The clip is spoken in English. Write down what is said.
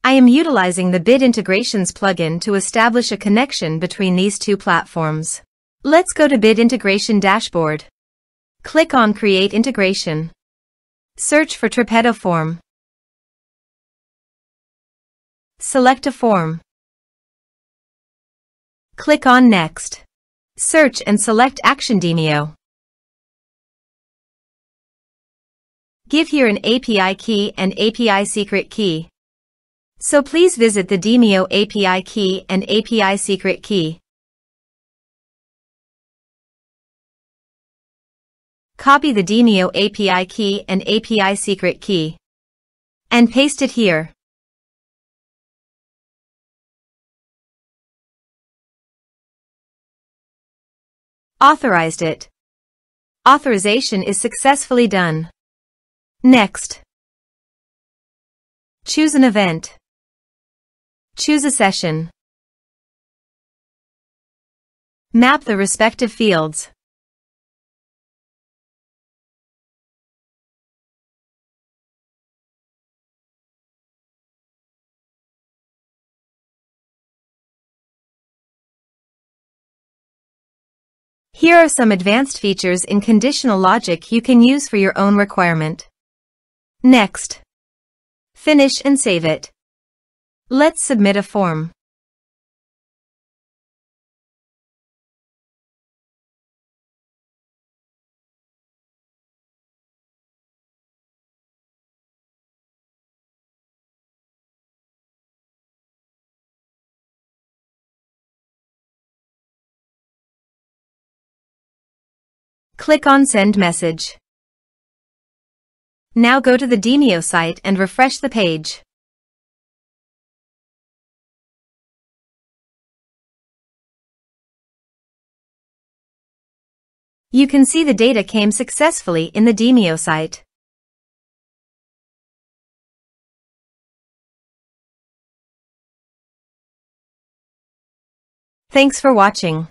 I am utilizing the Bit Integrations plugin to establish a connection between these two platforms. Let's go to Bit Integration Dashboard. Click on Create Integration. Search for Tripetto Form. Select a form. Click on Next. Search and select Action Demio. Give here an API key and API secret key. So please visit the Demio API key and API secret key. Copy the Demio API key and API secret key and paste it here. Authorized it. Authorization is successfully done. Next. Choose an event. Choose a session. Map the respective fields. Here are some advanced features in conditional logic you can use for your own requirement. Next. Finish and save it. Let's submit a form. Click on Send Message. Now go to the Demio site and refresh the page. You can see the data came successfully in the Demio site. Thanks for watching.